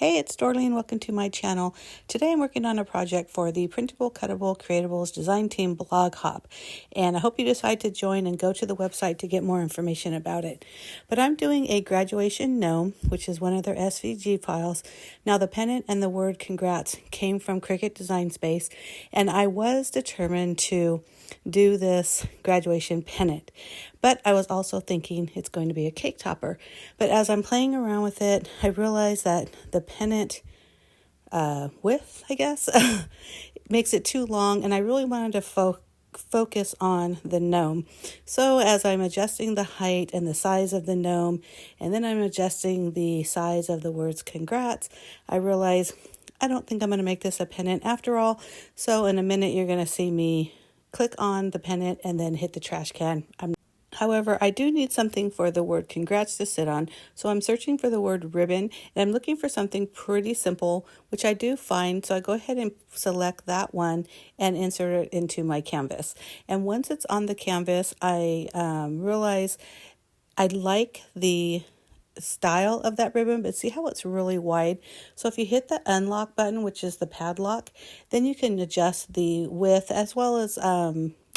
Hey, it's Dorleen. Welcome to my channel. Today I'm working on a project for the Printable, Cuttable, Creatables Design Team blog hop. And I hope you decide to join and go to the website to get more information about it. But I'm doing a graduation gnome, which is one of their SVG files. Now the pennant and the word congrats came from Cricut Design Space. And I was determined to do this graduation pennant. But I was also thinking it's going to be a cake topper. But as I'm playing around with it, I realized that the pennant width, I guess, makes it too long. And I really wanted to focus on the gnome. So as I'm adjusting the height and the size of the gnome, and then I'm adjusting the size of the words congrats, I realize I don't think I'm going to make this a pennant after all. So in a minute, you're going to see me click on the pennant and then hit the trash can. However, I do need something for the word congrats to sit on, so I'm searching for the word ribbon, and I'm looking for something pretty simple, which I do find, so I go ahead and select that one and insert it into my canvas. And once it's on the canvas, I realize I like the style of that ribbon, but see how it's really wide? So if you hit the unlock button, which is the padlock, then you can adjust the width as well as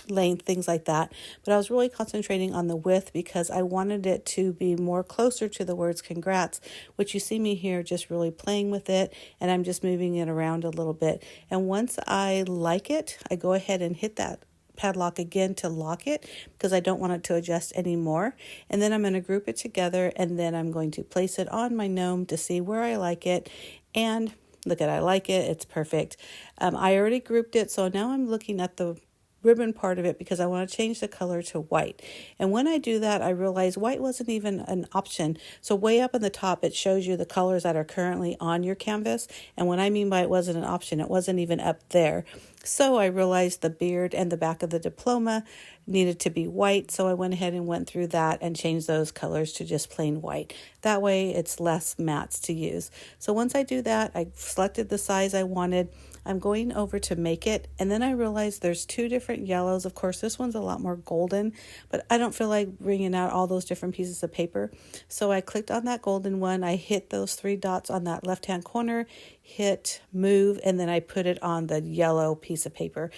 length, things like that. But I was really concentrating on the width because I wanted it to be more closer to the words congrats, which you see me here just really playing with it, and I'm just moving it around a little bit. And once I like it, I go ahead and hit that padlock again to lock it because I don't want it to adjust anymore. And then I'm going to group it together, and then I'm going to place it on my gnome to see where I like it. And look at, I like it. It's perfect. I already grouped it, so now I'm looking at the ribbon part of it because I want to change the color to white. And when I do that, I realize white wasn't even an option. So way up in the top, it shows you the colors that are currently on your canvas. And what I mean by it wasn't an option, it wasn't even up there. So I realized the beard and the back of the diploma needed to be white. So I went ahead and went through that and changed those colors to just plain white. That way it's less mattes to use. So once I do that, I selected the size I wanted. I'm going over to make it, and then I realized there's two different yellows. Of course, this one's a lot more golden, but I don't feel like bringing out all those different pieces of paper. So I clicked on that golden one. I hit those three dots on that left-hand corner, hit move, and then I put it on the yellow piece of paper.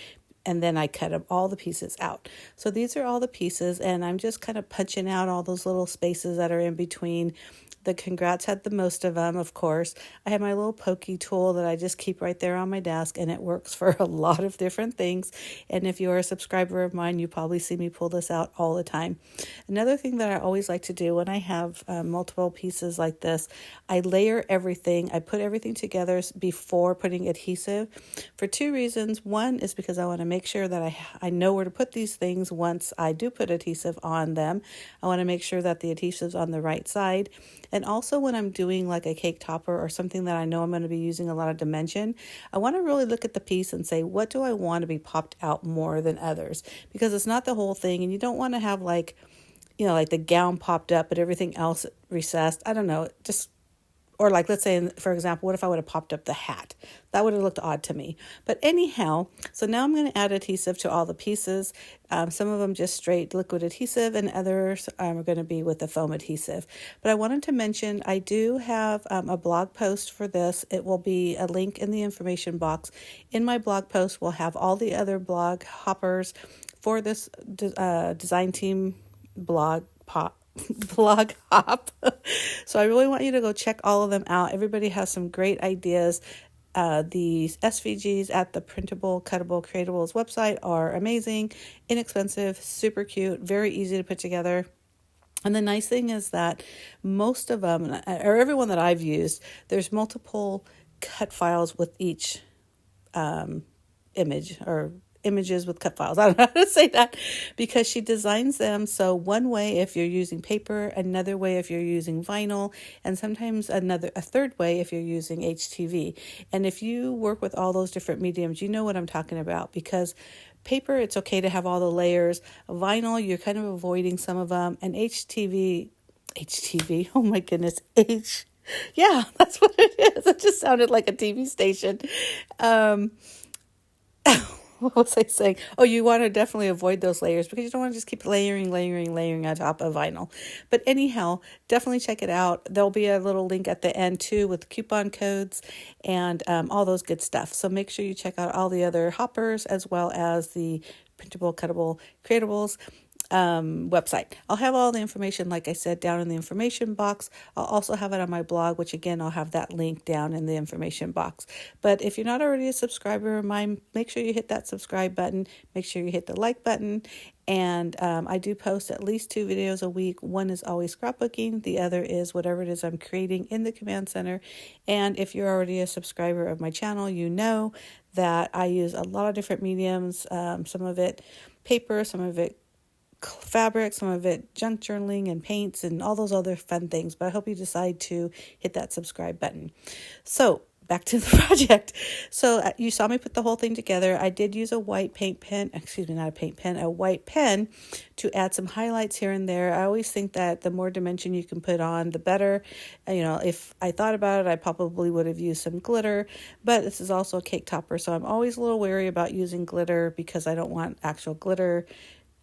And then I cut up all the pieces out. So these are all the pieces, and I'm just kind of punching out all those little spaces that are in between. The congrats had the most of them, of course. I have my little pokey tool that I just keep right there on my desk, and it works for a lot of different things. And if you're a subscriber of mine, you probably see me pull this out all the time. Another thing that I always like to do when I have multiple pieces like this, I layer everything. I put everything together before putting adhesive for two reasons. One is because I want to make sure that I know where to put these things once I do put adhesive on them. I want to make sure that the adhesive's on the right side. And also when I'm doing like a cake topper or something that I know I'm going to be using a lot of dimension, I want to really look at the piece and say, what do I want to be popped out more than others? Because it's not the whole thing, and you don't want to have like, like the gown popped up but everything else recessed. I don't know, or like, let's say, for example, what if I would have popped up the hat? That would have looked odd to me. But anyhow, so now I'm going to add adhesive to all the pieces. Some of them just straight liquid adhesive, and others are going to be with the foam adhesive. But I wanted to mention, I do have a blog post for this. It will be a link in the information box. In my blog post, we'll have all the other blog hoppers for this design team blog hop. So I really want you to go check all of them out. Everybody has some great ideas. The SVGs at the Printable, Cuttable, Creatables website are amazing, inexpensive, super cute, very easy to put together. And the nice thing is that most of them, or everyone that I've used, there's multiple cut files with each image, or images with cut files. I don't know how to say that, because she designs them so one way if you're using paper, another way if you're using vinyl, and sometimes a third way if you're using HTV. And if you work with all those different mediums, you know what I'm talking about, because paper, it's okay to have all the layers. Vinyl, you're kind of avoiding some of them, and HTV, oh my goodness, yeah, that's what it is. It just sounded like a TV station. what was I saying? Oh, you want to definitely avoid those layers because you don't want to just keep layering on top of vinyl. But anyhow, definitely check it out. There'll be a little link at the end too with coupon codes and all those good stuff. So make sure you check out all the other hoppers as well as the printable, cuttable, creatables website. I'll have all the information, like I said, down in the information box. I'll also have it on my blog, which again, I'll have that link down in the information box. But if you're not already a subscriber of mine, make sure you hit that subscribe button. Make sure you hit the like button. And I do post at least 2 videos a week. One is always scrapbooking. The other is whatever it is I'm creating in the command center. And if you're already a subscriber of my channel, you know that I use a lot of different mediums. Some of it paper, some of it fabric, some of it junk journaling and paints and all those other fun things. But I hope you decide to hit that subscribe button. So back to the project. So you saw me put the whole thing together. I did use a white paint pen, not a paint pen, a white pen to add some highlights here and there. I always think that the more dimension you can put on, the better. If I thought about it, I probably would have used some glitter, but this is also a cake topper. So I'm always a little wary about using glitter because I don't want actual glitter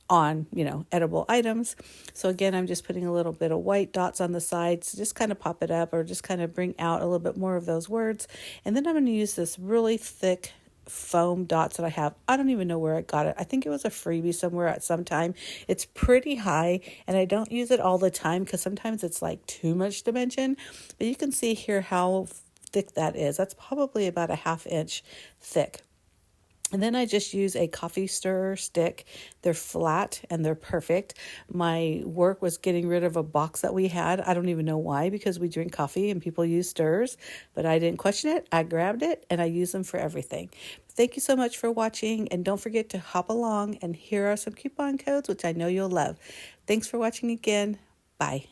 on, edible items. So again, I'm just putting a little bit of white dots on the sides to just kind of pop it up or just kind of bring out a little bit more of those words. And then I'm going to use this really thick foam dots that I have. I don't even know where I got it. I think it was a freebie somewhere at some time. It's pretty high and I don't use it all the time because sometimes it's like too much dimension. But you can see here how thick that is. That's probably about a 1/2 inch thick. And then I just use a coffee stirrer stick. They're flat and they're perfect. My work was getting rid of a box that we had. I don't even know why, because we drink coffee and people use stirrers, but I didn't question it. I grabbed it and I use them for everything. Thank you so much for watching, and don't forget to hop along, and here are some coupon codes, which I know you'll love. Thanks for watching again. Bye.